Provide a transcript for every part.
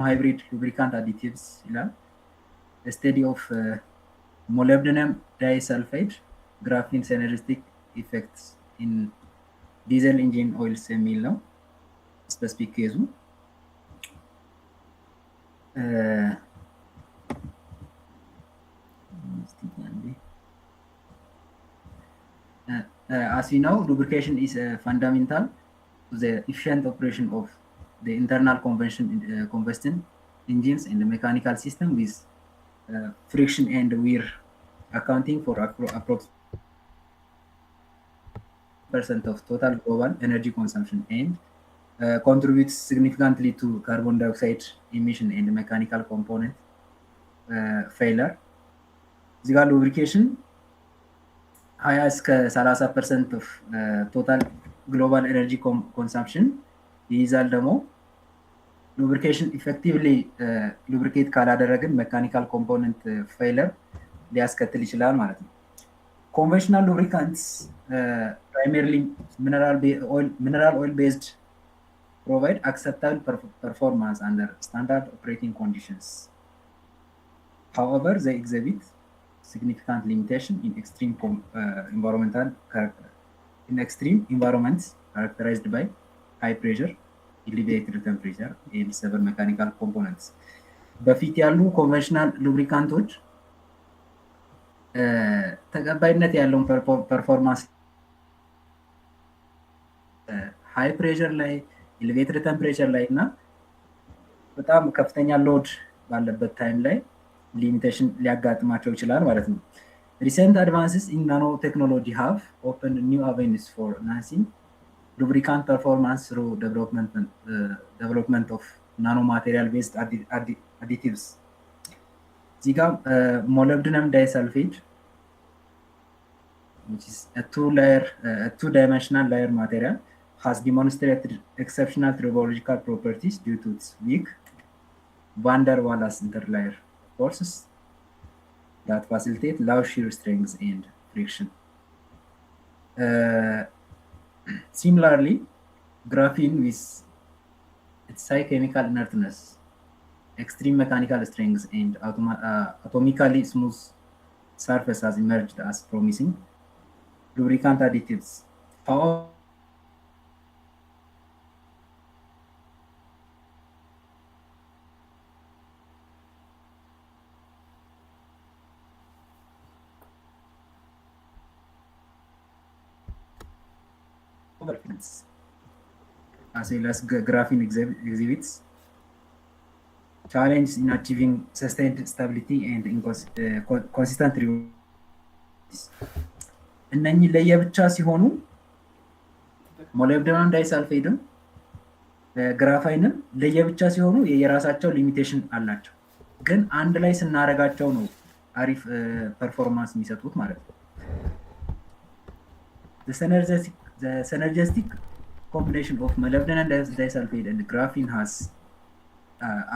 hybrid lubricant additives ይላል the study of molybdenum disulfide graphene synergistic effects in diesel engine oils የሚል ነው ስፔሲፊክ ኬዙ as we know, lubrication is fundamental to the efficient operation of the internal combustion engines and the mechanical system with friction and wear accounting for approximately % of total global energy consumption and contributes significantly to carbon dioxide emission and mechanical component failure. The lubrication 20 እስከ 30% of total global energy consumption ይይዛል ደግሞ lubrication effectively lubricate ካላደረግን mechanical component failure ሊያስከትል ይችላል ማለት ነው conventional lubricants primarily mineral oil based provide acceptable performance under standard operating conditions however they exhibit significant limitation in extreme environments characterized by high pressure, elevated temperature, and several mechanical components. በፊት ያሉ ኮንቬንሽናል ሉብሪካንቶች ተቀባይነት ያለውን ፐርፎርማንስ ሃይ ፕሬሸር ላይ ኤሌቬትድ ቴምፕሬቸር ላይ እና በጣም ከፍተኛ ሎድ ባለበት ታይም ላይ ሊሚቴሽን ሊያጋጥማቸው ይችላል ማለት ነው recent advances in nanotechnology have opened new avenues for enhancing lubricant performance through development of nanomaterial based additives እዚህ ጋር molybdenum disulfide which is a two-dimensional layer material has demonstrated exceptional tribological properties due to its weak van der Waals interlayer forces that facilitate low shear strength and friction. Similarly, graphene with its high chemical inertness, extreme mechanical strength, and atomically smooth surface has emerged as promising lubricant additives. As well as graphene exhibits challenges in achieving sustained stability and consistent results. እነኚህ ለየብቻ ሲሆኑ ሞሊብደናም ዳይሰልፋይድም ግራፋይንም ለየብቻ ሲሆኑ የራሳቸው ሊሚቴሽን አላቸው ግን አንድ ላይ ስናረጋቸው ነው አሪፍ ፐርፎርማንስ የሚሰጡት ማለት ነው The synergistic combination of molybdenum disulfide and graphene has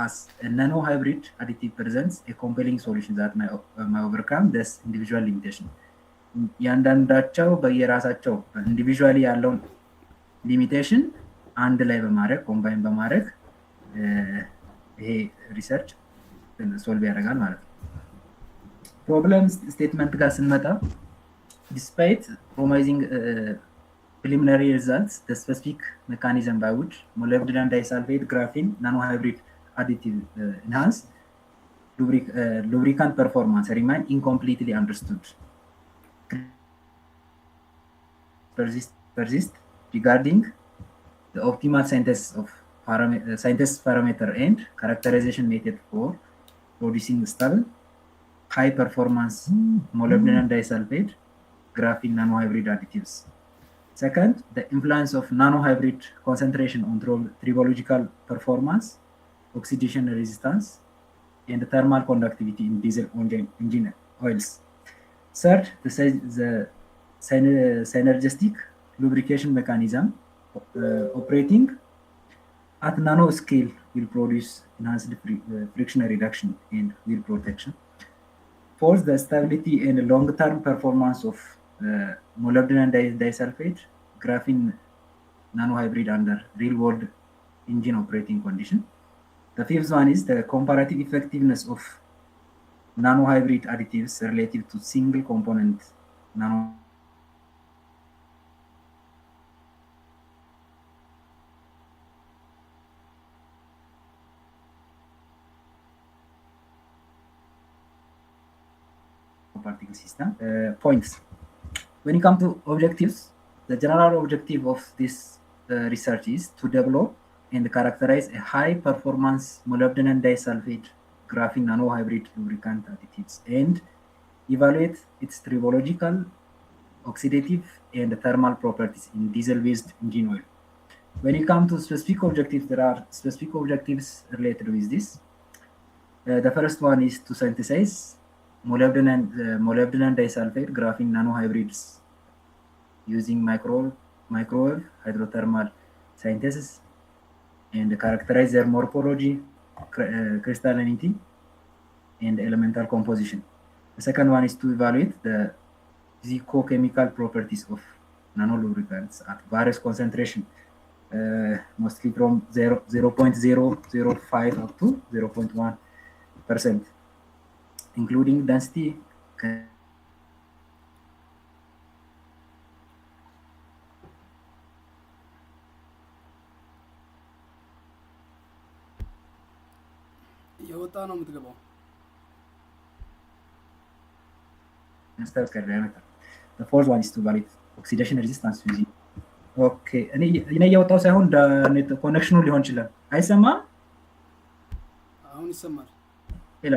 as a nano-hybrid additive presents a compelling solution that may overcome this individual limitation. ያንዳንዳቸው በየራሳቸው ኢንዲቪጁዋሊ ያለውን ሊሚቴሽን አንድ ላይ በማድረግ ኮምባይን በማድረግ ይሄ ሪሰርች ሶልቭ ያደርጋል ማለት ነው ፕሮብለም ስቴትመንት ጋር ስንመጣ despite promising preliminary results, the specific mechanism by which molybdenum disulfide graphene nanohybrid additive enhance lubricant performance remain incompletely understood. Persist regarding the optimal synthesis parameter and characterization method for producing stable, high performance molybdenum disulfide graphene nanohybrid additives. Second, the influence of nanohybrid concentration on tribological performance, oxidation resistance, and thermal conductivity in diesel engine oils. Third, the synergistic lubrication mechanism operating at nanoscale will produce enhanced friction reduction and wheel protection. Fourth, the stability and long-term performance of molybdenum disulfide graphene nanohybrid under real-world engine operating condition. The fifth one is the comparative effectiveness of nano-hybrid additives relative to single component nano particle system. Points. When it comes to objectives, the general objective of this research is to develop and characterize a high-performance molybdenum disulfide graphene nanohybrid lubricant additives and evaluate its tribological, oxidative, and thermal properties in diesel-based engine oil. When it comes to specific objectives, there are specific objectives related with this. The first one is to synthesize molybdenum disulfide graphene nanohybrids using microwave hydrothermal synthesis and characterize their morphology, crystallinity, and elemental composition. The second one is to evaluate the physicochemical properties of nanolubricants at various concentration, mostly from 0.005 up to 0.1%, including density. የወጣ ነው የምትገባው። diameter. The fourth one is to evaluate oxidation resistance using. Okay, እኔ እያወጣው ሳይሆን ኮኔክሽኑ ሊሆን ይችላል። አይሰማም? አሁን ይሰማል። ሄሎ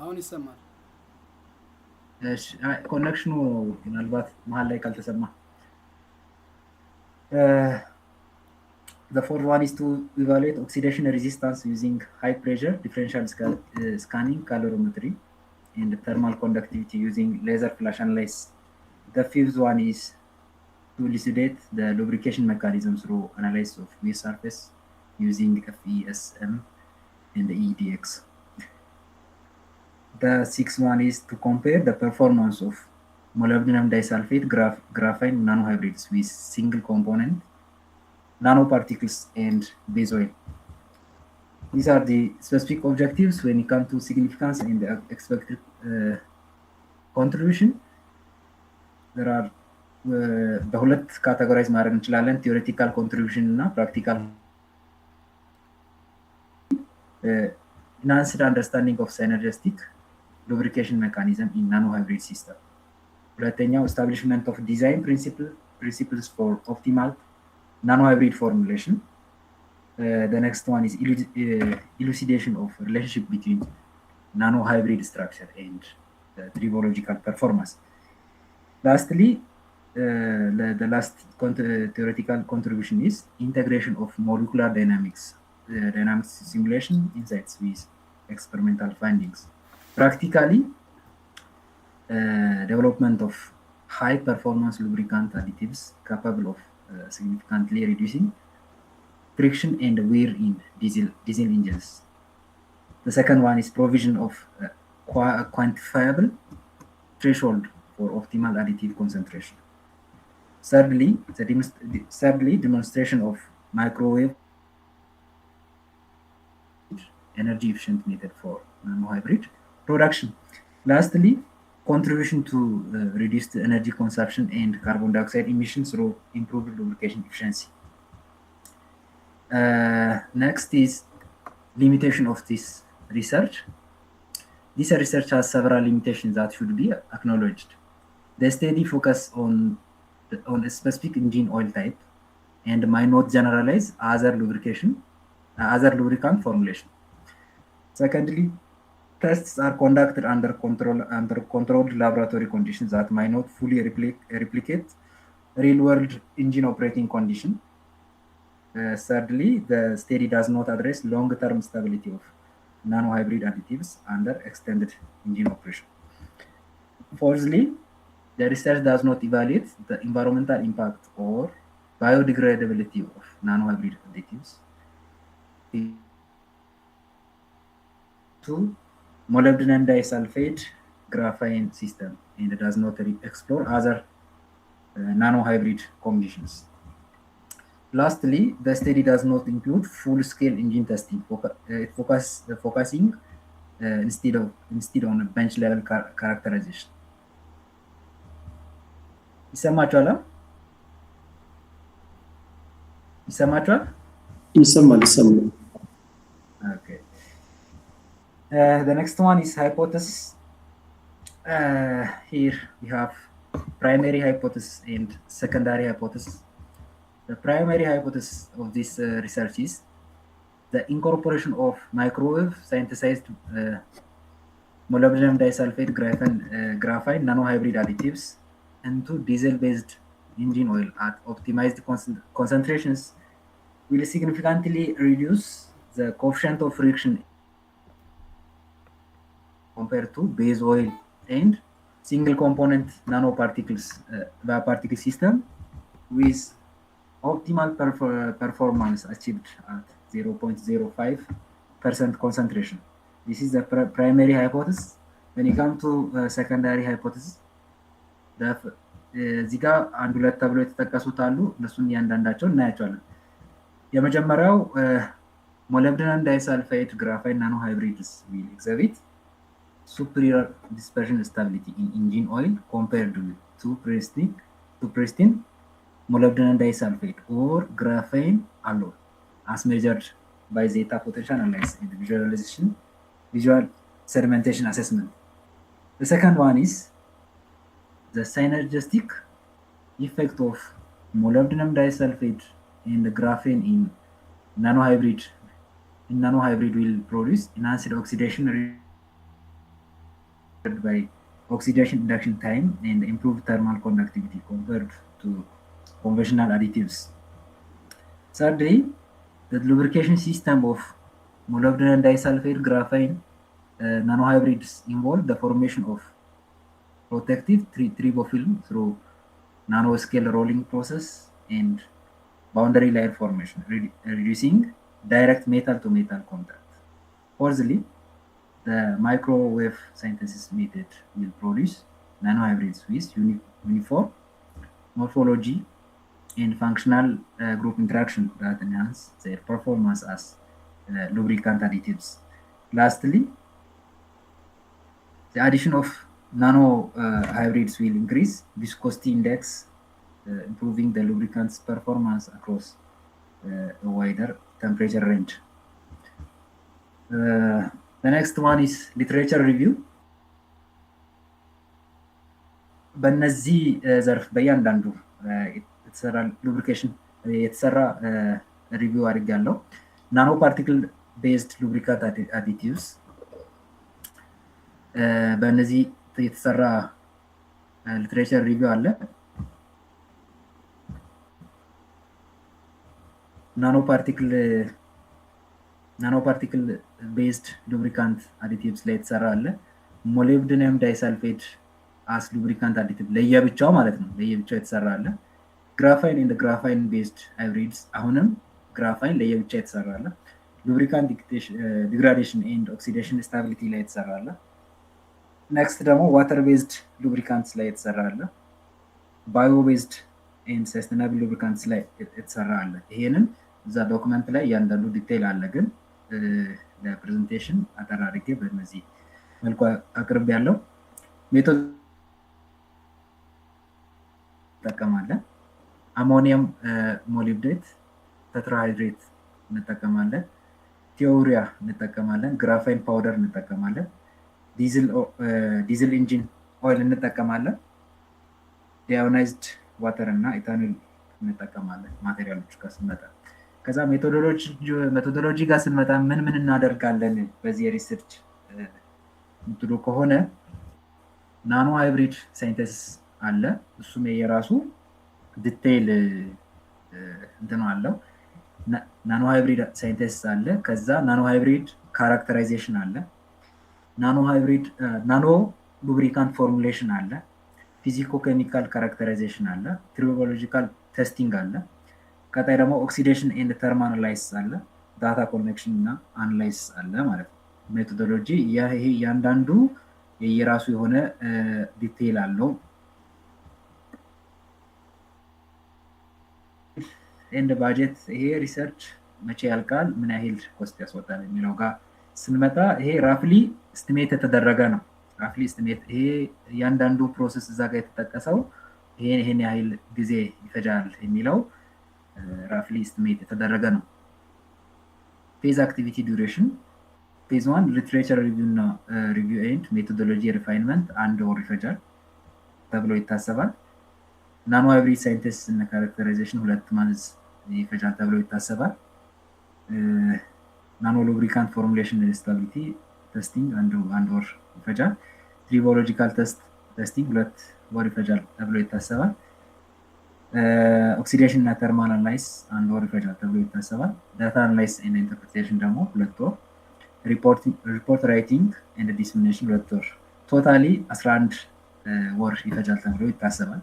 አሁን ይሰማል። እሺ፣ ኮኔክሽኑ ምናልባት መሀል ላይ ካልተሰማ The fourth one is to evaluate oxidation resistance using high pressure differential scanning calorimetry and thermal conductivity using laser flash analysis. The fifth one is to elucidate the lubrication mechanism through analysis of wave surface using FESM and EDX. The sixth one is to compare the performance of molybdenum disulfide graphene nanohybrids with single component nanoparticles and base oil. These are the specific objectives when it comes to significance and the expected contribution. There are በሁለት ካቴጎራይዝ ማድረግ እንችላለን፣ ቲዮሬቲካል ኮንትሪቢዩሽን እና ፕራክቲካል enhanced understanding of synergistic lubrication mechanism in nanohybrid system. ሁለተኛው establishment of design principles for optimal nanohybrid formulation. The next one is elucidation of relationship between nanohybrid structure and tribological performance. Lastly, the last theoretical contribution is integration of molecular dynamics simulation insights with experimental findings. Practically, development of high performance lubricant additives capable of significantly reducing friction and wear in diesel engines. The second one is provision of quantifiable threshold for optimal additive concentration. Thirdly, demonstration of microwave energy efficient method for nanohybrid production. Lastly, contribution to reduced energy consumption and carbon dioxide emissions through improved lubrication efficiency. Next is limitation of this research. This research has several limitations that should be acknowledged. The study focus on a specific engine oil type and might not generalize other lubricant formulation. Secondly, tests are conducted under controlled laboratory conditions that might not fully replicate real-world engine operating condition. Thirdly, the study does not address long-term stability of nanohybrid additives under extended engine operation. Fourthly, the research does not evaluate the environmental impact or biodegradability of nanohybrid additives to molybdenum disulfide graphene system and does not explore other nanohybrid combinations. Lastly, the study does not include full-scale engine testing, focusing instead on bench level characterization. ይሰማችኋል? ይሰማችኋል? ይሰማል። Okay. The next one is hypothesis. Here we have primary hypothesis and secondary hypothesis. The primary hypothesis of this research is the incorporation of microwave synthesized molybdenum disulfide graphite nanohybrid additives into diesel-based engine oil at optimized concentrations will significantly reduce the coefficient of friction compared to base oil and single component nanoparticles particle system with optimal performance achieved at 0.05% concentration. This is the primary hypothesis. When you come to secondary hypothesis, እዚህ ጋር አንድ ሁለት ተብሎ የተጠቀሱት አሉ። እነሱን እያንዳንዳቸው እናያቸዋለን። የመጀመሪያው molybdenum disulfide graphite nanohybrids will exhibit superior dispersion stability in engine oil compared to pristine molybdenum disulfide or graphene alloy as measured by zeta potential analysis and visual sedimentation assessment. The second one is the synergistic effect of molybdenum disulfide and graphene in nanohybrid will produce enhanced oxidation by oxidation induction time and improved thermal conductivity compared to conventional additives. Thirdly, the lubrication system of molybdenum disulfide graphene nanohybrids involve the formation of protective tribofilm through nanoscale rolling process and boundary layer formation, reducing direct metal-to-metal contact. Fourthly, the microwave synthesis method will produce nanohybrids with uniform morphology and functional group interaction that enhance their performance as lubricant additives. Lastly, the addition of nanohybrids will increase viscosity index, improving the lubricant's performance across a wider temperature range. The next one is literature review. በእነዚህ ዘርፍ በእያንዳንዱ የተሰራ ሉብሪኬሽን የተሰራ ሪቪው አድርጋለሁ። ናኖ ፓርቲክል ቤዝድ ሉብሪካንት አዲቲቭስ በእነዚህ የተሰራ ሊትሬቸር ሪቪው አለ። ናኖ ፓርቲክል ቤዝድ ሉብሪካንት አዲቲቭስ ላይ የተሰራ አለ። ሞሊብዲነም ዳይሰልፌት አስ ሉብሪካንት አዲቲቭ ለየብቻው ማለት ነው፣ ለየብቻው የተሰራ አለ። ግራፋይን ኤንድ ግራፋይን ቤዝድ ሃይብሪድስ አሁንም ግራፋይን ለየብቻ የተሰራ አለ። ሉብሪካንት ዲግራዴሽን ኤንድ ኦክሲዴሽን ስታቢሊቲ ላይ የተሰራ አለ። ኔክስት ደግሞ ዋተር ቤዝድ ሉብሪካንትስ ላይ የተሰራ አለ። ባዮ ቤዝድ ኤንድ ሰስተናብል ሉብሪካንትስ ላይ የተሰራ አለ። ይሄንን እዛ ዶክመንት ላይ እያንዳንዱ ዲቴይል አለ፣ ግን ለፕሬዘንቴሽን አጠር አድርጌ በእነዚህ መልኩ አቅርብ ያለው ሜቶድ እንጠቀማለን። አሞኒየም ሞሊብዴት ቴትራሃይድሬት እንጠቀማለን። ቲዮሪያ እንጠቀማለን። ግራፋይን ፓውደር እንጠቀማለን። ዲዝል ኢንጂን ኦይል እንጠቀማለን። ዲአዮናይዝድ ዋተር እና ኢታኖል እንጠቀማለን። ማቴሪያሎች ጋር ስንመጣ ከዛ ሜቶዶሎጂ ጋር ስንመጣ ምን እናደርጋለን በዚህ ሪሰርች ምትሉ ከሆነ ናኖ ሃይብሪድ ሳይንተሲስ አለ። እሱም የራሱ ዲቴይል እንትኑ አለው። ናኖ ሃይብሪድ ሳይንተሲስ አለ። ከዛ ናኖ ሃይብሪድ ካራክተራይዜሽን አለ። ናኖ ሉብሪካንት ፎርሙሌሽን አለ። ፊዚኮ ኬሚካል ካራክተራይዜሽን አለ። ትሪቦሎጂካል ቴስቲንግ አለ። ቀጣይ ደግሞ ኦክሲዴሽን ኤንድ ተርም አናላይሲስ አለ። ዳታ ኮኔክሽን እና አናላይሲስ አለ ማለት ነው። ሜቶዶሎጂ ይሄ እያንዳንዱ የራሱ የሆነ ዲቴይል አለው። ኤንድ ባጀት ይሄ ሪሰርች መቼ ያልቃል፣ ምን ያህል ኮስት ያስወጣል የሚለው ጋር ስንመጣ ይሄ ራፍሊ ስቲሜት የተደረገ ነው። ራፍሊ ስቲሜት ይሄ እያንዳንዱ ፕሮሰስ እዛ ጋር የተጠቀሰው ይሄን ያህል ጊዜ ይፈጃል የሚለው ራፍሊ ስቲሜት የተደረገ ነው። ፌዝ አክቲቪቲ ዱሬሽን ፌዝ 1 ሊትሬቸር ሪቪው እና ሪቪው ኤንድ ሜቶዶሎጂ ሪፋይንመንት 1 ወር ይፈጃል ተብሎ ይታሰባል። ናኖ ሃይብሪድ ሳይንቲስት እና ካራክተራይዜሽን 2 ማንዝ ይፈጃል ተብሎ ይታሰባል። ናኖ ሉብሪካንት ፎርሙሌሽን ስታቢሊቲ ቴስቲንግ 1 ወር ይፈጃል። ትሪቦሎጂካል ቴስቲንግ 2 ወር ይፈጃል ተብሎ ይታሰባል። ኦክሲዴሽን እና ተርማል አናላይስ 1 ወር ይፈጃል ተብሎ ይታሰባል። ዳታ አናላይስ ኤንድ ኢንተርፕሬቴሽን ደግሞ 2 ወር። ሪፖርት ራይቲንግ ኤንድ ዲስሚኔሽን 2 ወር። ቶታሊ 11 ወር ይፈጃል ተብሎ ይታሰባል።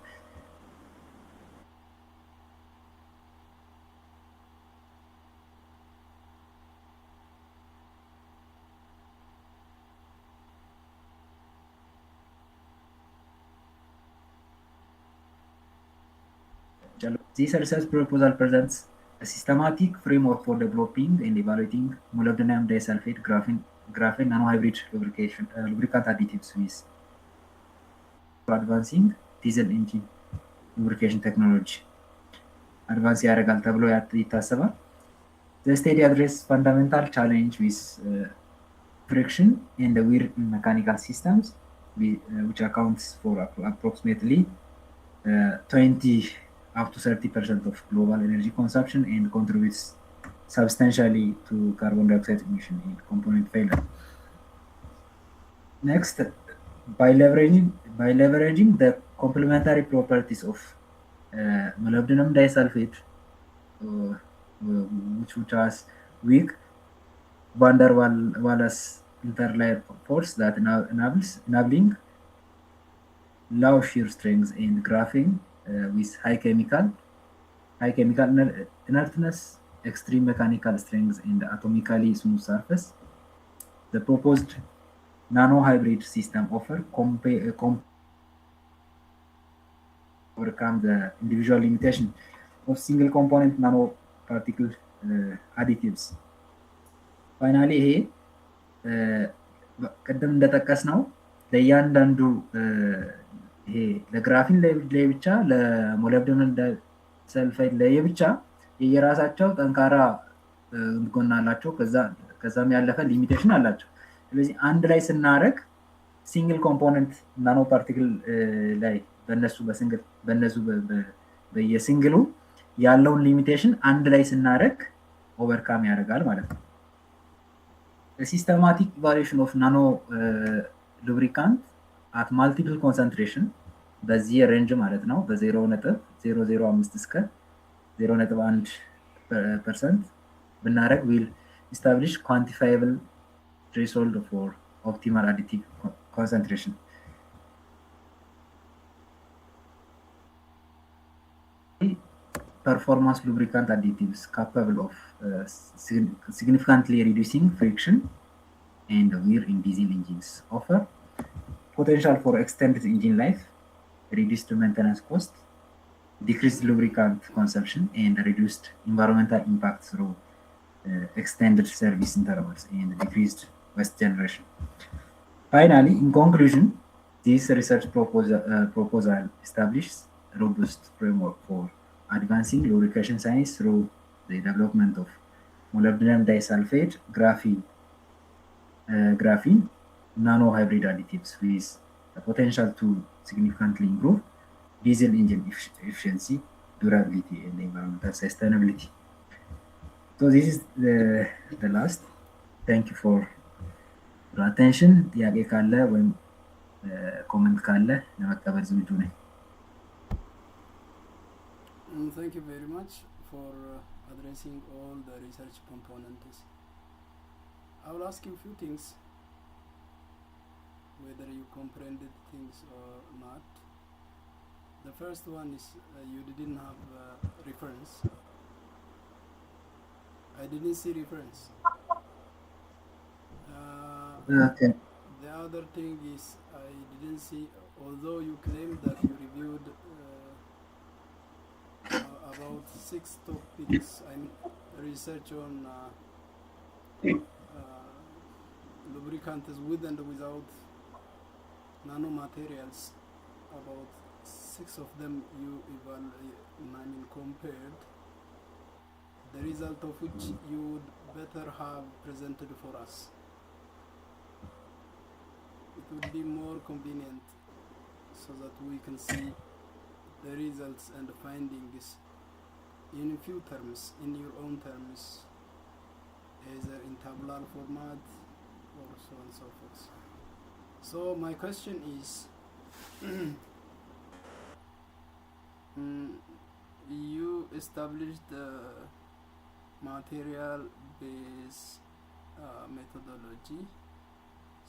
This research proposal presents a systematic framework for developing and evaluating molybdenum disulfide graphene nanohybrid lubricant additives with advancing diesel engine lubrication technology. Advance ያደርጋል ተብሎ ይታሰባል። The study address fundamental challenge with friction and the wear in mechanical systems, which accounts for approximately 20 up to 30% of global energy consumption and contributes substantially to carbon dioxide emission and component failure. Next, by leveraging the complementary properties of molybdenum disulfide, which has weak van der Waals interlayer force that enabling low shear strength and graphene with high chemical inertness, extreme mechanical strength, and atomically smooth surface. The proposed nano-hybrid system overcome the individual limitation of single component nanoparticle additives. Finally, ይሄ ቅድም እንደጠቀስ ነው ለእያንዳንዱ ይሄ ለግራፊን ላይ ብቻ ለሞለብደናል ሰልፋይድ ላይ ብቻ የየራሳቸው ጠንካራ ጎን አላቸው። ከዛም ያለፈ ሊሚቴሽን አላቸው። ስለዚህ አንድ ላይ ስናረግ ሲንግል ኮምፖነንት ናኖ ፓርቲክል ላይ በነሱ በየሲንግሉ ያለውን ሊሚቴሽን አንድ ላይ ስናረግ ኦቨርካም ያደርጋል ማለት ነው። ሲስተማቲክ ኢቫሉዌሽን ኦፍ ናኖ ሉብሪካንት at multiple concentration በዚህ ሬንጅ ማለት ነው በ0.005 እስከ 0.1% ብናረግ will establish quantifiable threshold for optimal additive concentration. Performance lubricant additives capable of significantly reducing friction and wear in diesel engines offer potential for extended engine life, reduced maintenance cost, decreased lubricant consumption, and reduced environmental impact through extended service intervals and decreased waste generation. Finally, in conclusion, this research proposal establishes a robust framework for advancing lubrication science through the development of molybdenum disulfide graphene nano-hybrid additives with the potential to significantly improve diesel engine efficiency, durability, and environmental sustainability. So this is the last. Thank you for your attention. ጥያቄ ካለ ወይም ኮሜንት ካለ ለመቀበል ዝግጁ ነኝ። Thank you very much for addressing all the research components. I will ask you a few things, whether you comprehended things or not. The first one is you didn't have reference. I didn't see reference. Okay. The other thing is I didn't see, although you claim that you reviewed about 6 topics. I mean, research on lubricants with and without nanomaterials. About 6 of them you compared, the result of which you would better have presented for us. It would be more convenient so that we can see the results and the findings in few terms, in your own terms, either in tabular format or so on and so forth. So my question is, you established the material based methodology,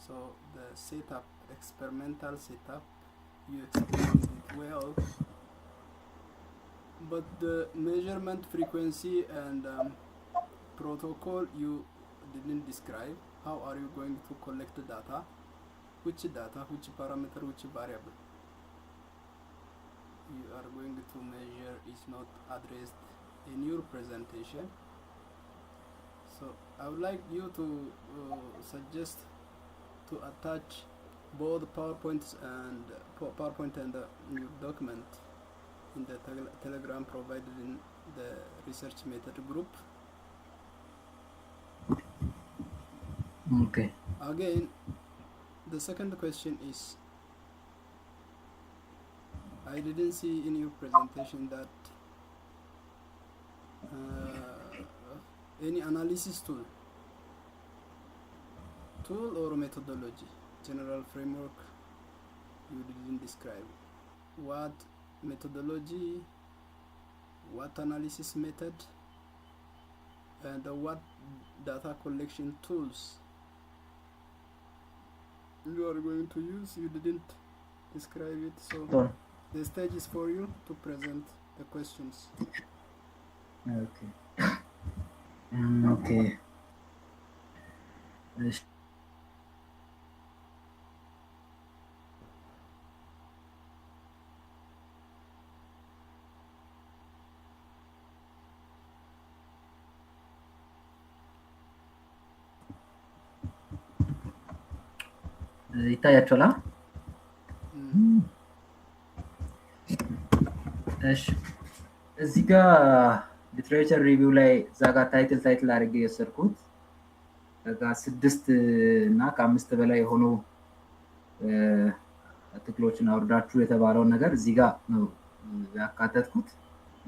so the setup, experimental setup, you explained it well, but the measurement frequency and protocol you didn't describe. How are you going to collect the data, which parameter, which variable you are going to measure is not addressed in your presentation. So I would like you to suggest to attach both PowerPoint and your document in the Telegram provided in the research method group. Okay. Again, the second question is, I didn't see in your presentation that any analysis tool or methodology, general framework, you didn't describe. What methodology, what analysis method, and what data collection tools you are going to use. You didn't describe it, so the stage is for you to present the questions. Okay. Okay. ይታያችኋል? እሺ እዚህ ጋር ሊትሬቸር ሪቪው ላይ እዛ ጋር ታይትል አድርጌ የወሰድኩት ከጋ 6 እና ከ5 በላይ የሆኑ አርቲክሎችን አውርዳችሁ የተባለውን ነገር እዚህ ጋር ነው ያካተትኩት።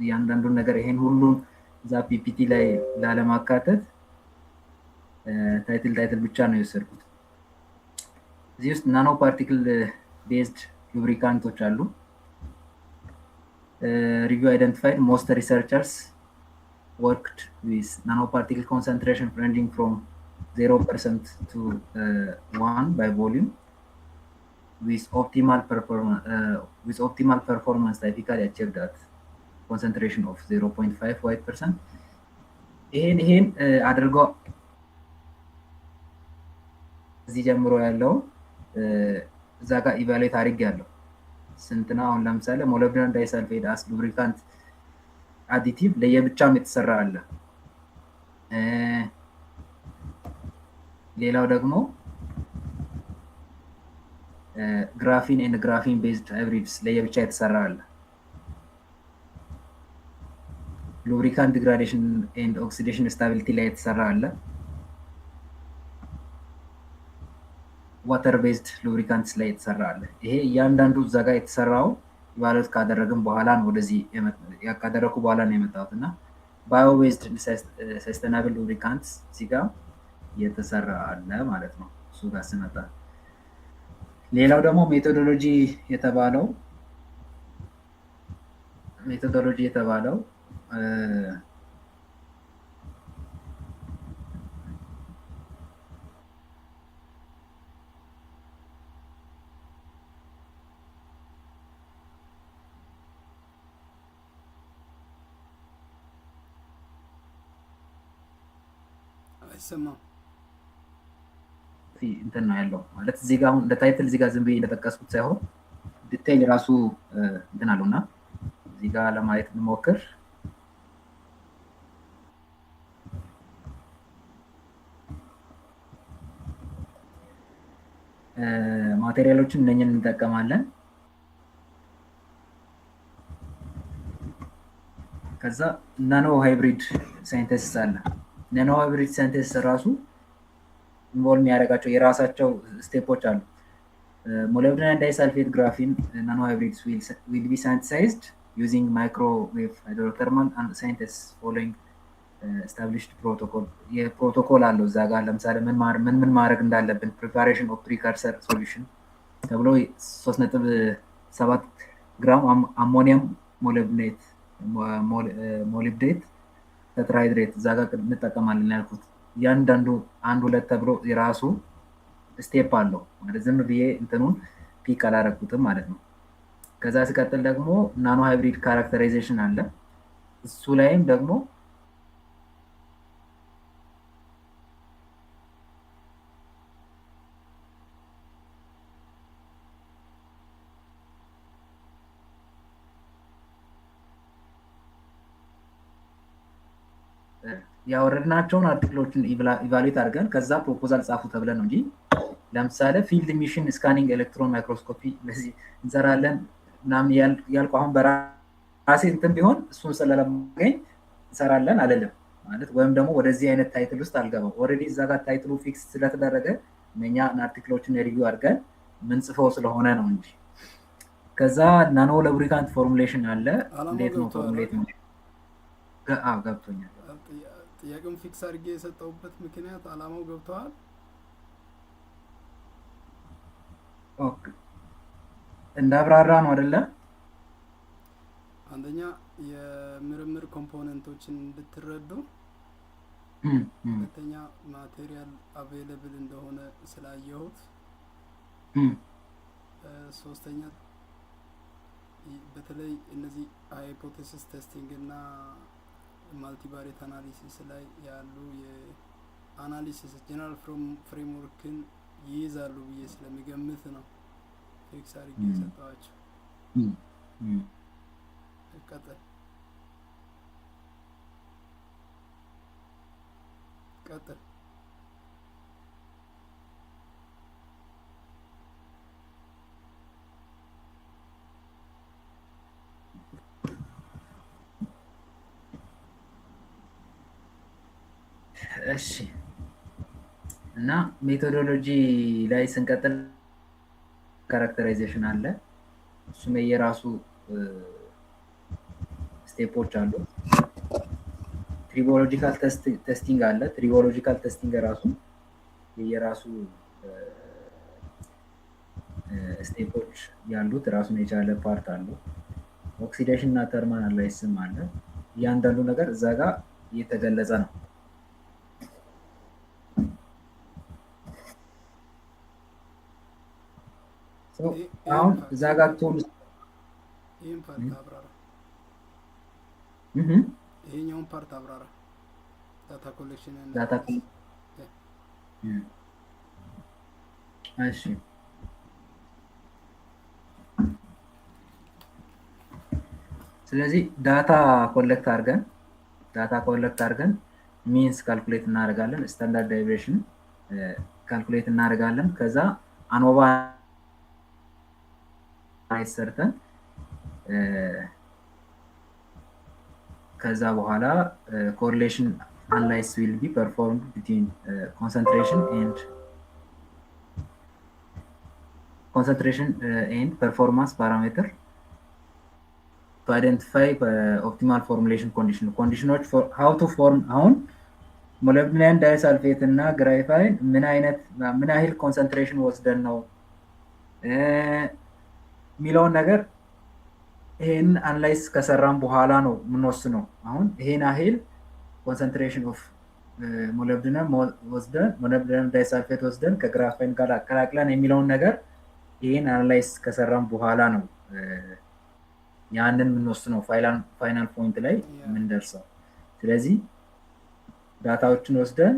እያንዳንዱን ነገር ይሄን ሁሉን እዛ ፒፒቲ ላይ ላለማካተት ታይትል ብቻ ነው የወሰድኩት። እዚህ ውስጥ ናኖ ፓርቲክል ቤዝድ ሉብሪካንቶች አሉ። Review identified most researchers worked with nanoparticle concentration ranging from 0% to 1 by volume with optimal performance typically achieved at concentration of 0.5%. ይሄን አድርገው እዚህ ጀምሮ ያለው እዛ ጋር ኢቫሉዌት አድርጌያለሁ። ስንትና አሁን ለምሳሌ ሞለብደናል ዳይሰልፋይድ አስ ሉብሪካንት አዲቲቭ ለየብቻም የተሰራ አለ። ሌላው ደግሞ ግራፊን ኤንድ ግራፊን ቤዝድ ሃይብሪድስ ለየብቻ የተሰራ አለ። ሉብሪካንት ዲግራዴሽን ኤንድ ኦክሲዴሽን ስታቢሊቲ ላይ የተሰራ አለ። ዋተር ቤዝድ ሉብሪካንትስ ላይ የተሰራ አለ። ይሄ እያንዳንዱ እዛ ጋር የተሰራው ኢቫሉዌት ካደረግን በኋላ ነው ወደዚህ ያካደረኩ በኋላ ነው የመጣሁት እና ባዮ ቤዝድ ሰስተናብል ሉብሪካንትስ እዚህ ጋር የተሰራ አለ ማለት ነው። እሱ ጋር ስመጣ ሌላው ደግሞ ሜቶዶሎጂ የተባለው አይሰማም እንትን ነው ያለው ማለት እዚህ ጋር አሁን ለታይትል እዚህ ጋር ዝም ብዬ እንደተጠቀስኩት ሳይሆን ዲቴይል ራሱ እንትን አለውና እዚህ ጋር ለማየት እንሞክር። ማቴሪያሎችን እነኝን እንጠቀማለን። ከዛ ናኖ ሃይብሪድ ሳይንቲስት አለ። ናኖ ሃይብሪድ ሳይንቲስት ራሱ ኢንቮልቭ የሚያደርጋቸው የራሳቸው ስቴፖች አሉ። ሞለብደናል ዳይሳልፌት ግራፊን ናኖ ሃይብሪድስ ዊል ቢ ሳይንቲሳይዝድ ዩዚንግ ማይክሮዌቭ ሃይድሮተርማል አንድ ሳይንቲስት ፎሎዊንግ ስታብሊሽድ ፕሮቶኮል። የፕሮቶኮል አለው እዛ ጋር ለምሳሌ ምን ማድረግ እንዳለብን ፕሪፓሬሽን ኦፍ ፕሪከርሰር ሶሉሽን ተብሎ 3.7 ግራም አሞኒየም ሞሊብዴት ተትራሃይድሬት እዛ ጋር እንጠቀማለን ያልኩት። እያንዳንዱ 1-2 ተብሎ የራሱ ስቴፕ አለው ማለት ዝም ብዬ እንትኑን ፒክ አላረኩትም ማለት ነው። ከዛ ሲቀጥል ደግሞ ናኖ ሃይብሪድ ካራክተራይዜሽን አለ። እሱ ላይም ደግሞ ያወረድናቸውን አርቲክሎችን ኢቫሉዌት አድርገን ከዛ ፕሮፖዛል ጻፉ ተብለን ነው እንጂ ለምሳሌ ፊልድ ሚሽን ስካኒንግ ኤሌክትሮን ማይክሮስኮፒ ለዚህ እንሰራለን ምናምን ያልኩ አሁን በራሴ እንትን ቢሆን እሱን ስለለማገኝ እንሰራለን አይደለም ማለት ወይም ደግሞ ወደዚህ አይነት ታይትል ውስጥ አልገባም። ኦልሬዲ እዛ ጋር ታይትሉ ፊክስ ስለተደረገ እኛ አርቲክሎችን ሪቪው አድርገን ምንጽፈው ስለሆነ ነው እንጂ። ከዛ ናኖ ሉብሪካንት ፎርሙሌሽን አለ። እንዴት ነው ፎርሙሌት ነው? ገብቶኛል። ጥያቄውን ፊክስ አድርጌ የሰጠውበት ምክንያት አላማው ገብተዋል? ኦኬ እንዳብራራ ነው አይደለ? አንደኛ የምርምር ኮምፖነንቶችን እንድትረዱ፣ ሁለተኛ ማቴሪያል አቬይለብል እንደሆነ ስላየሁት፣ ሶስተኛ በተለይ እነዚህ ሃይፖቴሲስ ቴስቲንግ እና ማልቲቫሪየት አናሊሲስ ላይ ያሉ የአናሊሲስ ጀነራል ፍሬምወርክን ይይዛሉ ብዬ ስለሚገምት ነው ፊክስ አድርጌ የሰጠኋቸው። ቀጥል። እሺ እና ሜቶዶሎጂ ላይ ስንቀጥል ካራክተራይዜሽን አለ። እሱም የራሱ ስቴፖች አሉ። ትሪቦሎጂካል ቴስቲንግ አለ። ትሪቦሎጂካል ቴስቲንግ ራሱ የራሱ ስቴፖች ያሉት ራሱን የቻለ ፓርት አለው። ኦክሲዴሽን እና ተርማል አናላይሲስም አለ። እያንዳንዱ ነገር እዛ ጋር እየተገለጸ ነው። አሁን እዛ ጋር ቶልስ ይሄን ፓርት አብራራ። ይሄኛውን ፓርት አብራራ። ዳታ ኮሌክሽን እና ዳታ እሺ ስለዚህ ዳታ ኮሌክት አድርገን ሚንስ ካልኩሌት እናደርጋለን። ስታንዳርድ ዴቪዬሽን ካልኩሌት እናደርጋለን። ከዛ አኖቫ ሰርተን ከዛ በኋላ ኮሪሌሽን አናላይሲስ ዊል ቢ ፐርፎርምድ ቢትዊን ኮንሰንትሬሽን ኤንድ ፐርፎርማንስ ፓራሜትር to identify optimal formulation conditions for how to form አሁን ሞለብዲናል ዳይሳልፌት እና ግራይፋይን ምን ያህል ኮንሰንትሬሽን ወስደን ነው የሚለውን ነገር ይሄን አናላይዝ ከሰራን በኋላ ነው የምንወስነው። አሁን ይሄን ያህል ኮንሰንትሬሽን ኦፍ ሞለብዲናል ዳይሳልፌት ወስደን ከግራፋይን ጋር አቀላቅለን የሚለውን ነገር ይሄን አናላይዝ ከሰራን በኋላ ነው ያንን የምንወስነው ፋይናል ፖይንት ላይ የምንደርሰው። ስለዚህ ዳታዎችን ወስደን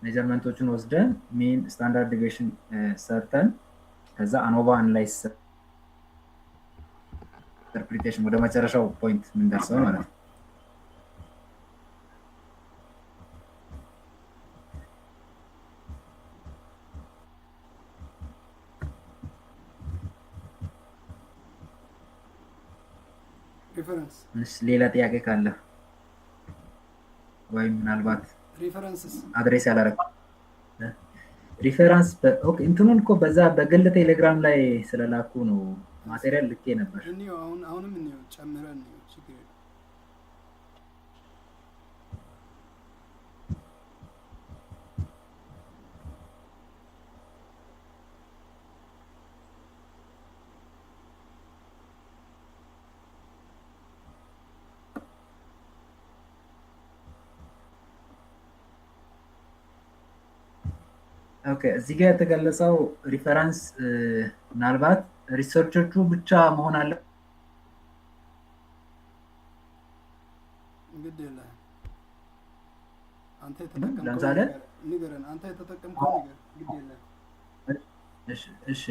ሜጀርመንቶችን ወስደን ሚን ስታንዳርድ ዲቪዬሽን ሰርተን ከዛ አኖቫ አናላይሲስ ኢንተርፕሪቴሽን ወደ መጨረሻው ፖይንት የምንደርሰው ማለት ነው። ሪፈረንስ ሌላ ጥያቄ ካለ ወይም ምናልባት ሪፈረንስስ አድሬስ ያላረኩ ሪፈረንስ ኦኬ እንትኑን እኮ በዛ በግል ቴሌግራም ላይ ስለላኩ ነው ማቴሪያል ልኬ ነበር። እንየው አሁንም እንየው ጨምረን እንየው ችግር የለም። ኦኬ እዚህ ጋር የተገለጸው ሪፈረንስ ምናልባት ሪሰርቾቹ ብቻ መሆን አለ እንግዲህ አንተ የተጠቀምከው ለምሳሌ ንገረን። አንተ የተጠቀምከው ነገር ግድ የለም። እሺ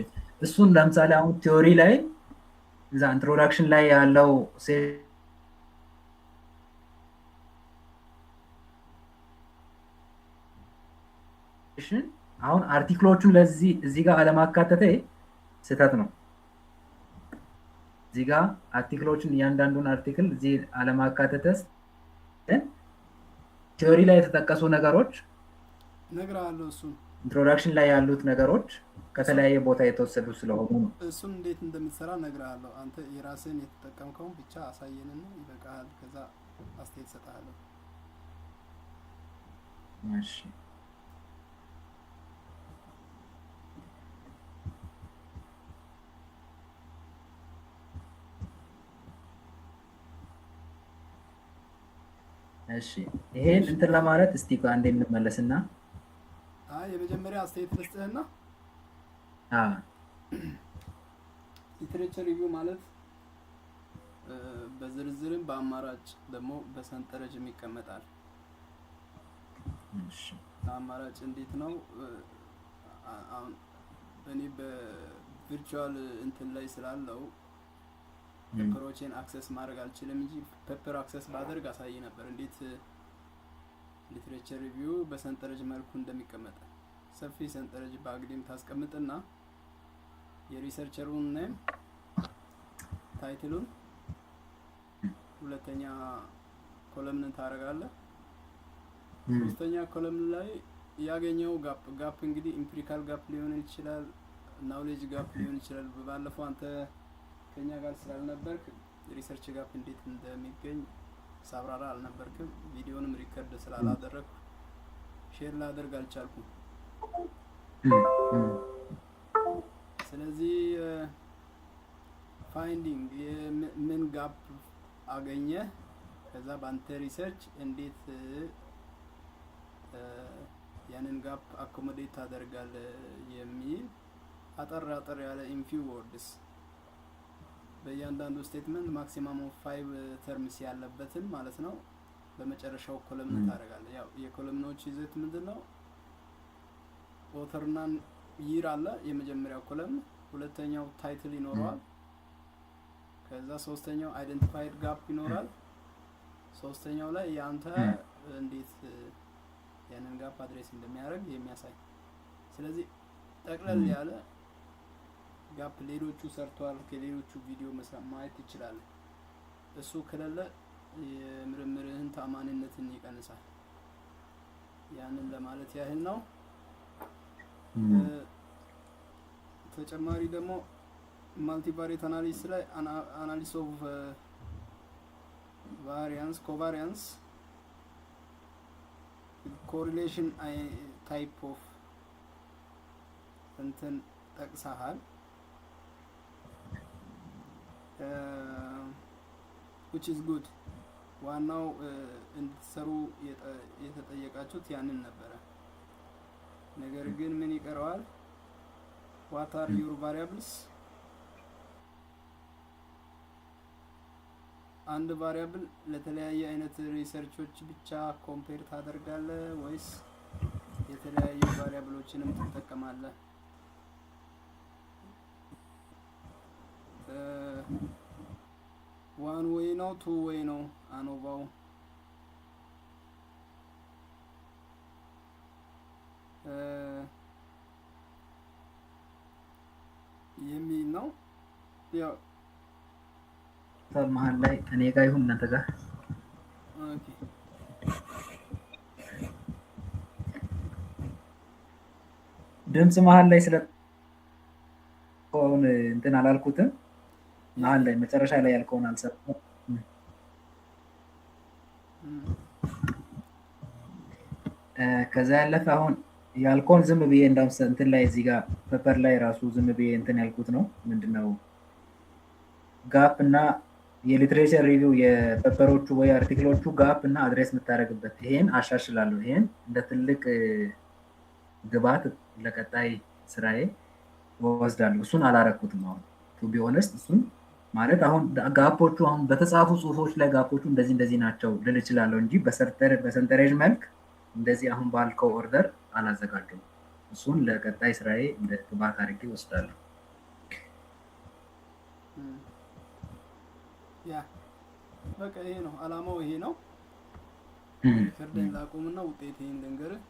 እሱን ለምሳሌ አሁን ቲዮሪ ላይ እዛ ኢንትሮዳክሽን ላይ ያለው ሴሽን አሁን አርቲክሎቹን ለዚህ እዚህ ጋር አለማካተተ ስህተት ነው። እዚህ ጋር አርቲክሎችን እያንዳንዱን አርቲክል እዚህ አለማካተተስ ቲዮሪ ላይ የተጠቀሱ ነገሮች እነግርሃለሁ። እሱን ኢንትሮዳክሽን ላይ ያሉት ነገሮች ከተለያየ ቦታ የተወሰዱ ስለሆኑ ነው። እሱን እንዴት እንደምትሰራ እነግርሃለሁ። አንተ የራስህን የተጠቀምከውን ብቻ አሳየንና ይበቃሃል። ከዛ አስተያየት እሰጥሃለሁ። እሺ እሺ ይሄን እንትን ለማለት እስቲ አንዴ እንመለስና የመጀመሪያ አስተያየት ልስጥህና ሊትሬቸር ሪቪው ማለት በዝርዝርም በአማራጭ ደግሞ በሰንጠረዥም ይቀመጣል። እሺ አማራጭ እንዴት ነው? አሁን በእኔ በቪርቹዋል እንትን ላይ ስላለው ፔፐሮችን አክሰስ ማድረግ አልችልም እንጂ ፔፐር አክሰስ ባደርግ አሳይ ነበር እንዴት ሊትሬቸር ሪቪው በሰንጠረዥ መልኩ እንደሚቀመጥ። ሰፊ ሰንጠረዥ በአግድም ታስቀምጥና የሪሰርቸሩን ኔም፣ ታይትሉን፣ ሁለተኛ ኮለምን ታረጋለህ። ሶስተኛ ኮለምን ላይ ያገኘው ጋፕ እንግዲህ ኢምፒሪካል ጋፕ ሊሆን ይችላል፣ ናውሌጅ ጋፕ ሊሆን ይችላል። ባለፈው አንተ ከኛ ጋር ስላልነበርክ ሪሰርች ጋፕ እንዴት እንደሚገኝ ሳብራራ አልነበርክም። ቪዲዮንም ሪከርድ ስላላደረግኩ ሼር ላደርግ አልቻልኩም። ስለዚህ ፋይንዲንግ ምን ጋፕ አገኘ፣ ከዛ በአንተ ሪሰርች እንዴት ያንን ጋፕ አኮሞዴት ታደርጋለህ የሚል አጠር ያለ ኢንፊው ወርድስ በእያንዳንዱ ስቴትመንት ማክሲማም ኦፍ 5 ተርምስ ያለበትን ማለት ነው። በመጨረሻው ኮለምን ታደርጋለህ። ያው የኮለምኖች ይዘት ምንድነው? ኦተርና ይር አለ የመጀመሪያው ኮለም፣ ሁለተኛው ታይትል ይኖረዋል፣ ከዛ ሶስተኛው አይደንቲፋይድ ጋፕ ይኖራል፣ ሶስተኛው ላይ ያንተ እንዴት ያንን ጋፕ አድሬስ እንደሚያደርግ የሚያሳይ። ስለዚህ ጠቅለል ያለ ጋፕ ሌሎቹ ሰርተዋል፣ ከሌሎቹ ቪዲዮ ማየት ትችላለህ። እሱ ከሌለ የምርምርህን ታማኝነትን ይቀንሳል። ያንን ለማለት ያህል ነው። ተጨማሪ ደግሞ ማልቲቫሪየት አናሊሲስ ላይ አናሊሲስ ኦፍ ቫሪያንስ፣ ኮቫሪያንስ፣ ኮሪሌሽን ታይፕ ኦፍ እንትን ጠቅሰሃል። which is good። ዋናው እንድትሰሩ የተጠየቃችሁት ያንን ነበረ። ነገር ግን ምን ይቀረዋል? what are your variables? አንድ ቫሪያብል ለተለያየ አይነት ሪሰርቾች ብቻ ኮምፔር ታደርጋለህ ወይስ የተለያዩ ቫሪያብሎችንም ትጠቀማለህ? ዋን ዌይ ነው ቱ ዌይ ነው አኖቫው? የሚል ነው። ያው መሀል ላይ እኔ ጋር ይሁን እናንተ ጋር ኦኬ ድምጽ መሀል ላይ ስለ እንትን አላልኩትም። መሀል ላይ መጨረሻ ላይ ያልከውን አልሰማሁም። ከዛ ያለፈ አሁን ያልከውን ዝም ብዬ እንዳውም እንትን ላይ እዚህ ጋር ፔፐር ላይ ራሱ ዝም ብዬ እንትን ያልኩት ነው። ምንድነው ጋፕ እና የሊትሬቸር ሪቪው የፔፐሮቹ ወይ አርቲክሎቹ ጋፕ እና አድሬስ የምታደርግበት ይሄን አሻሽላለሁ። ይሄን እንደ ትልቅ ግብዓት ለቀጣይ ስራዬ ወስዳለሁ። እሱን አላረኩትም። አሁን ቱ ቢ ኦነስት እሱን ማለት አሁን ጋፖቹ አሁን በተጻፉ ጽሁፎች ላይ ጋፖቹ እንደዚህ እንደዚህ ናቸው ልል እችላለሁ እንጂ በሰንጠረዥ መልክ እንደዚህ አሁን ባልከው ኦርደር አላዘጋጀውም። እሱን ለቀጣይ ስራዬ እንደ ግብዓት አድርጌ ወስዳለሁ። ያ በቃ ይሄ ነው አላማው፣ ይሄ ነው። ፍርድን ላቁምና ውጤቴን ልንገርህ።